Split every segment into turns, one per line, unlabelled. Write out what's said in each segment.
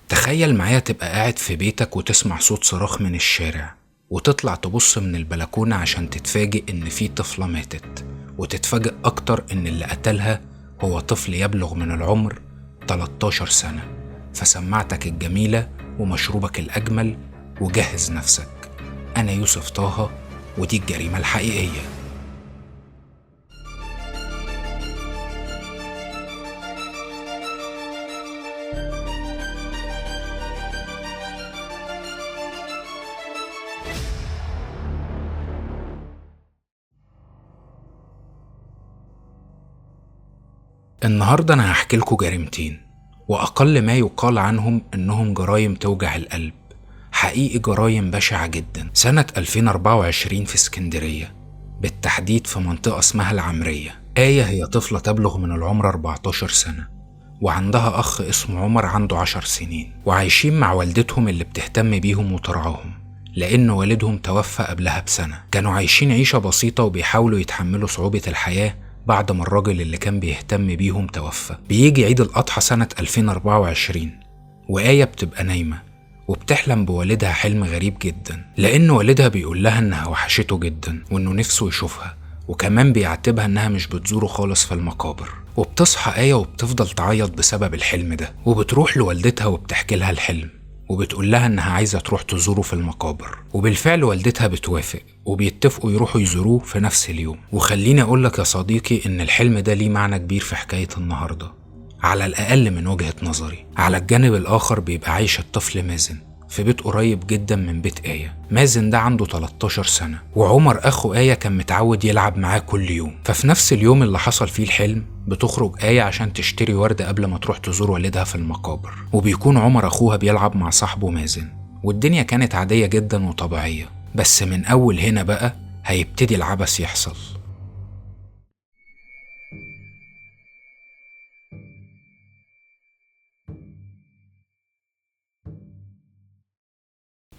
تخيل معايا تبقى قاعد في بيتك وتسمع صوت صراخ من الشارع، وتطلع تبص من البلكونة عشان تتفاجئ إن في طفلة ماتت، وتتفاجئ أكتر إن اللي قتلها هو طفل يبلغ من العمر 13 سنة. فسمعتك الجميلة ومشروبك الأجمل وجهز نفسك. أنا يوسف طه، ودي الجريمة الحقيقية. النهاردة أنا هحكي لكم جريمتين، وأقل ما يقال عنهم إنهم جرايم توجع القلب. حقيقي جرايم بشعة جدا. سنة 2024 في اسكندرية، بالتحديد في منطقة اسمها العمرية. آية هي طفلة تبلغ من العمر 14 سنة، وعندها أخ اسمه عمر عنده 10 سنين، وعايشين مع والدتهم اللي بتهتم بيهم وترعاهم، لأن والدهم توفى قبلها بسنة. كانوا عايشين عيشة بسيطة وبيحاولوا يتحملوا صعوبة الحياة بعد ما الراجل اللي كان بيهتم بيهم توفى. بيجي عيد الأضحى سنة 2024، وآية بتبقى نايمة وبتحلم بوالدها حلم غريب جدا، لأن والدها بيقول لها إنها وحشته جدا وإنه نفسه يشوفها، وكمان بيعاتبها إنها مش بتزوره خالص في المقابر. وبتصحى آية وبتفضل تعيط بسبب الحلم ده، وبتروح لوالدتها وبتحكي لها الحلم، وبتقول لها إنها عايزة تروح تزوره في المقابر. وبالفعل والدتها بتوافق، وبيتفقوا يروحوا يزوروه في نفس اليوم. وخليني أقولك يا صديقي إن الحلم ده ليه معنى كبير في حكاية النهاردة، على الأقل من وجهة نظري. على الجانب الآخر بيبقى عايش الطفل مازن في بيت قريب جدا من بيت آية. مازن ده عنده 13 سنة، وعمر أخو آية كان متعود يلعب معاه كل يوم. ففي نفس اليوم اللي حصل فيه الحلم، بتخرج آية عشان تشتري ورد قبل ما تروح تزور والدها في المقابر، وبيكون عمر أخوها بيلعب مع صاحبه مازن. والدنيا كانت عادية جدا وطبيعية، بس من أول هنا بقى هيبتدي العبث يحصل.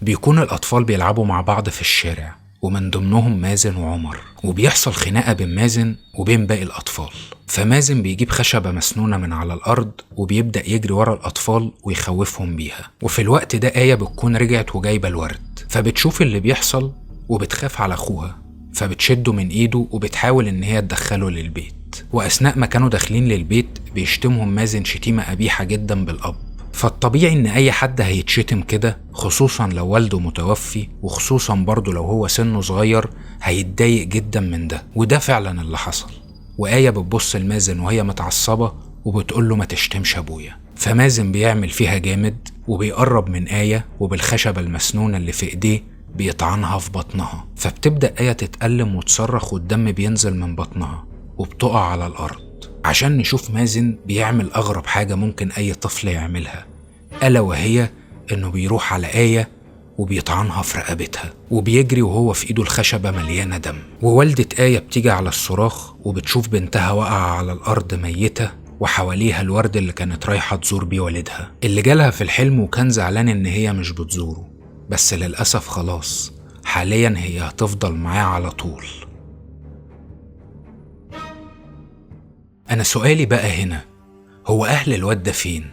بيكون الأطفال بيلعبوا مع بعض في الشارع، ومن ضمنهم مازن وعمر، وبيحصل خناقة بين مازن وبين باقي الأطفال. فمازن بيجيب خشبة مسنونة من على الأرض وبيبدأ يجري ورا الأطفال ويخوفهم بيها. وفي الوقت ده آية بتكون رجعت وجايبة الورد، فبتشوف اللي بيحصل وبتخاف على أخوها، فبتشده من إيده وبتحاول إن هي تدخله للبيت. وأثناء ما كانوا داخلين للبيت بيشتمهم مازن شتيمة قبيحة جدا بالأب. فالطبيعي ان اي حد هيتشتم كده، خصوصا لو والده متوفي، وخصوصا برضه لو هو سنه صغير، هيتضايق جدا من ده. وده فعلا اللي حصل. وآية بتبص لمازن وهي متعصبة وبتقول له ما تشتمش ابويا. فمازن بيعمل فيها جامد وبيقرب من آية، وبالخشبة المسنونة اللي في ايديه بيطعنها في بطنها. فبتبدأ آية تتألم وتصرخ، والدم بينزل من بطنها وبتقع على الأرض. عشان نشوف مازن بيعمل أغرب حاجة ممكن أي طفل يعملها، ألا وهي إنه بيروح على آية وبيطعنها في رقبتها، وبيجري وهو في إيده الخشبة مليانة دم. ووالدة آية بتيجي على الصراخ وبتشوف بنتها واقعة على الأرض ميتة، وحواليها الورد اللي كانت رايحة تزور بيه والدها، اللي جالها في الحلم وكان زعلان إن هي مش بتزوره. بس للأسف خلاص، حاليا هي هتفضل معاه على طول. أنا سؤالي بقى هنا، هو أهل الواد ده فين؟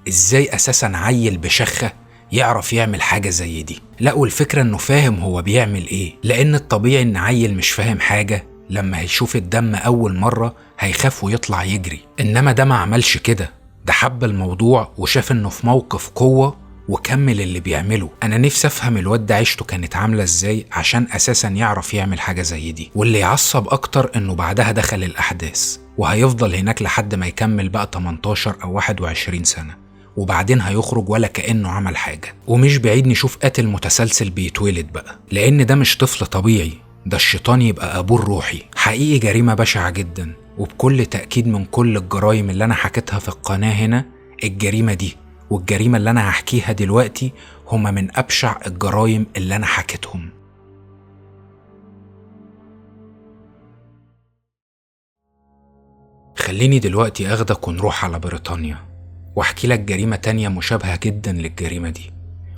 إزاي أساساً عيل بشخة يعرف يعمل حاجة زي دي؟ لا، والفكرة إنه فاهم هو بيعمل إيه، لأن الطبيعي إن عيل مش فاهم حاجة لما هيشوف الدم أول مرة هيخاف ويطلع يجري. إنما ده ما عملش كده، ده حب الموضوع وشاف إنه في موقف قوة وكمل اللي بيعمله. أنا نفسي أفهم الواد ده عيشته كانت عاملة إزاي عشان أساساً يعرف يعمل حاجة زي دي. واللي يعصب أكتر إنه بعدها دخل الأحداث، وهيفضل هناك لحد ما يكمل بقى 18 أو 21 سنة، وبعدين هيخرج ولا كأنه عمل حاجة. ومش بعيد نشوف قاتل متسلسل بيتولد بقى، لأن ده مش طفل طبيعي، ده الشيطان يبقى أبوه الروحي. حقيقي جريمة بشعة جدا، وبكل تأكيد من كل الجرائم اللي أنا حكيتها في القناة هنا، الجريمة دي والجريمة اللي أنا هحكيها دلوقتي هما من أبشع الجرائم اللي أنا حكيتهم. خليني دلوقتي أخدك ونروح على بريطانيا، واحكي لك جريمة تانية مشابهة جدا للجريمة دي،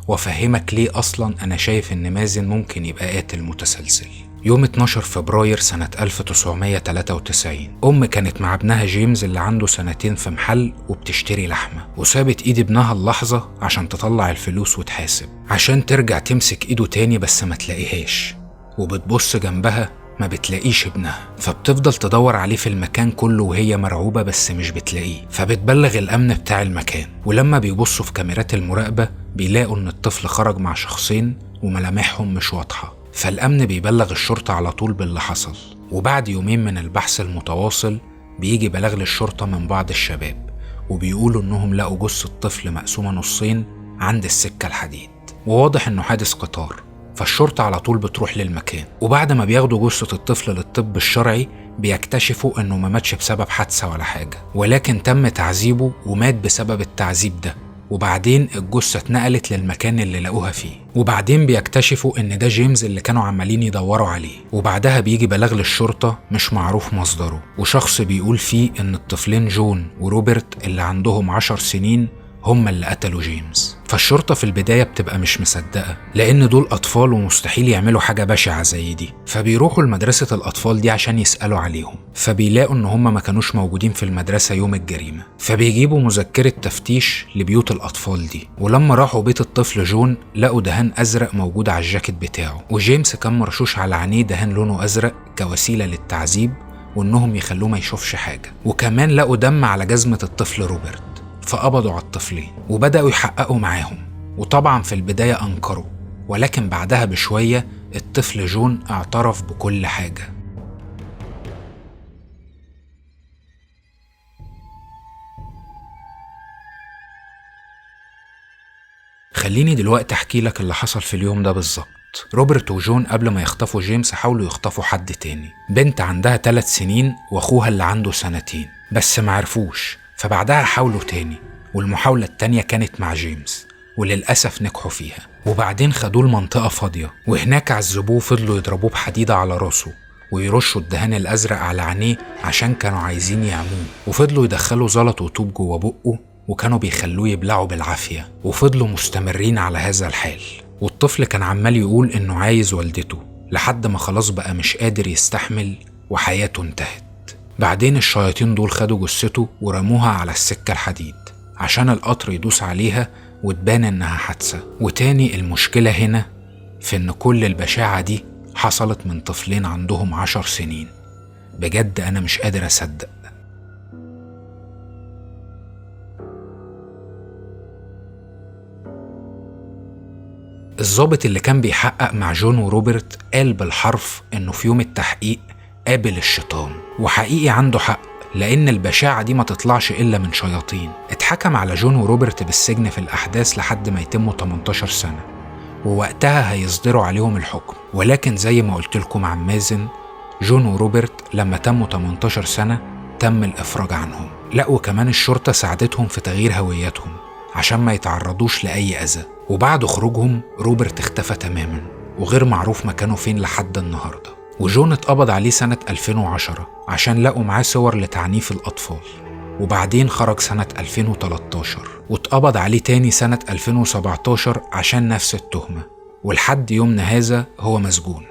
وافهمك ليه أصلا أنا شايف إن مازن ممكن يبقى قاتل متسلسل. يوم 12 فبراير سنة 1993 كانت مع ابنها جيمس اللي عنده 2 في محل وبتشتري لحمة، وسابت ايد ابنها اللحظة عشان تطلع الفلوس وتحاسب، عشان ترجع تمسك ايده تاني بس ما تلاقيهاش، وبتبص جنبها ما بتلاقيش ابنها، فبتفضل تدور عليه في المكان كله وهي مرعوبة بس مش بتلاقيه، فبتبلغ الأمن بتاع المكان، ولما بيبصوا في كاميرات المراقبة بيلاقوا إن الطفل خرج مع شخصين وملامحهم مش واضحة، فالأمن بيبلغ الشرطة على طول باللي حصل. وبعد يومين من البحث المتواصل بيجي بلاغ للشرطة من بعض الشباب وبيقولوا إنهم لقوا جثة طفل مقسومة نصين عند السكة الحديد، وواضح إنه حادث قطار، فالشرطة على طول بتروح للمكان. وبعد ما بياخدوا جثة الطفل للطب الشرعي بيكتشفوا إنه ما ماتش بسبب حادثة ولا حاجة، ولكن تم تعذيبه ومات بسبب التعذيب ده. وبعدين الجثة اتنقلت للمكان اللي لقوها فيه، وبعدين بيكتشفوا ان ده جيمس اللي كانوا عمالين يدوروا عليه. وبعدها بيجي بلاغ للشرطة مش معروف مصدره، وشخص بيقول فيه ان الطفلين جون وروبرت اللي عندهم 10 سنين هم اللي قتلوا جيمس. فالشرطة في البداية بتبقى مش مصدقة لأن دول أطفال ومستحيل يعملوا حاجة بشعة زي دي، فبيروحوا لمدرسة الأطفال دي عشان يسألوا عليهم، فبيلاقوا إن هم ما كانوش موجودين في المدرسة يوم الجريمة، فبيجيبوا مذكرة تفتيش لبيوت الأطفال دي. ولما راحوا بيت الطفل جون لقوا دهان أزرق موجود على الجاكيت بتاعه، وجيمس كان مرشوش على عينيه دهان لونه أزرق كوسيلة للتعذيب وإنهم يخلوه ما يشوفش حاجة. وكمان لقوا دم على جزمة الطفل روبرت، فقبضوا على الطفلين وبدأوا يحققوا معاهم. وطبعا في البداية أنكروا، ولكن بعدها بشوية الطفل جون اعترف بكل حاجة. خليني دلوقتي أحكي لك اللي حصل في اليوم ده بالظبط. روبرت وجون قبل ما يخطفوا جيمس حاولوا يخطفوا حد تاني، بنت عندها 3 سنين وأخوها اللي عنده 2 سنين، بس معرفوش، فبعدها حاولوا تاني، والمحاولة التانية كانت مع جيمس وللأسف نجحوا فيها. وبعدين خدوه لمنطقة فاضية وهناك عذبوه، فضلوا يضربوه بحديدة على راسه ويرشوا الدهان الأزرق على عينيه عشان كانوا عايزين يعموه، وفضلوا يدخلوا زلط وطوب جوه بقه وكانوا بيخلوه يبلعه بالعافية، وفضلوا مستمرين على هذا الحال. والطفل كان عمال يقول إنه عايز والدته لحد ما خلاص بقى مش قادر يستحمل وحياته انتهت. بعدين الشياطين دول خدوا جثته ورموها على السكة الحديد عشان القطر يدوس عليها وتبان إنها حادثة. وتاني المشكلة هنا في إن كل البشاعة دي حصلت من طفلين عندهم 10 سنين. بجد أنا مش قادر أصدق. الضابط اللي كان بيحقق مع جون وروبرت قال بالحرف إنه في يوم التحقيق قابل الشيطان، وحقيقي عنده حق لأن البشاعة دي ما تطلعش إلا من شياطين. اتحكم على جون وروبرت بالسجن في الأحداث لحد ما يتموا 18 سنة، ووقتها هيصدروا عليهم الحكم. ولكن زي ما قلت لكم عن مازن، جون وروبرت لما تموا 18 سنة تم الإفراج عنهم. لا وكمان الشرطة ساعدتهم في تغيير هوياتهم عشان ما يتعرضوش لأي أذى. وبعد خروجهم روبرت اختفى تماما وغير معروف مكانه فين لحد النهاردة. وجون اتقبض عليه سنة 2010 عشان لقوا معاه صور لتعنيف الأطفال، وبعدين خرج سنة 2013 واتقبض عليه تاني سنة 2017 عشان نفس التهمة، ولحد يومنا هذا هو مسجون.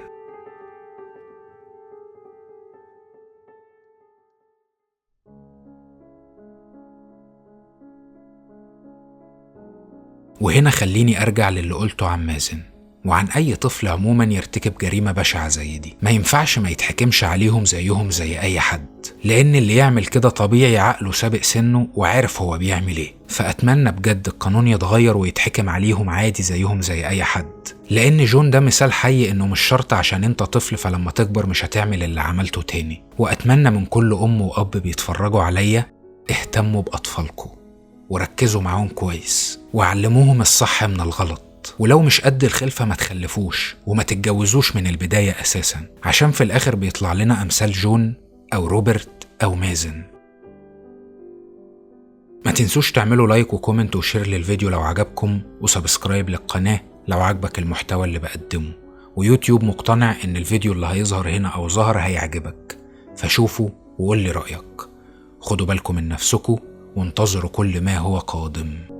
وهنا خليني أرجع للي قلته عن مازن وعن أي طفل عموما يرتكب جريمة بشعة زي دي. ما ينفعش ما يتحكمش عليهم زيهم زي أي حد، لأن اللي يعمل كده طبيعي عقله سابق سنه وعارف هو بيعمل إيه. فأتمنى بجد القانون يتغير ويتحكم عليهم عادي زيهم زي أي حد، لأن جون ده مثال حي إنه مش شرط عشان أنت طفل فلما تكبر مش هتعمل اللي عملته تاني. وأتمنى من كل أم وأب بيتفرجوا عليا اهتموا بأطفالكم وركزوا معاهم كويس وعلموهم الصح من الغلط، ولو مش قد الخلفة ما تخلفوش وما تتجوزوش من البداية أساسا، عشان في الآخر بيطلع لنا أمثال جون أو روبرت أو مازن. ما تنسوش تعملوا لايك وكومنت وشير للفيديو لو عجبكم، وسبسكرايب للقناة لو عجبك المحتوى اللي بقدمه. ويوتيوب مقتنع إن الفيديو اللي هيظهر هنا أو ظهر هيعجبك، فشوفوا وقول لي رأيك. خدوا بالكم من نفسكم وانتظروا كل ما هو قادم.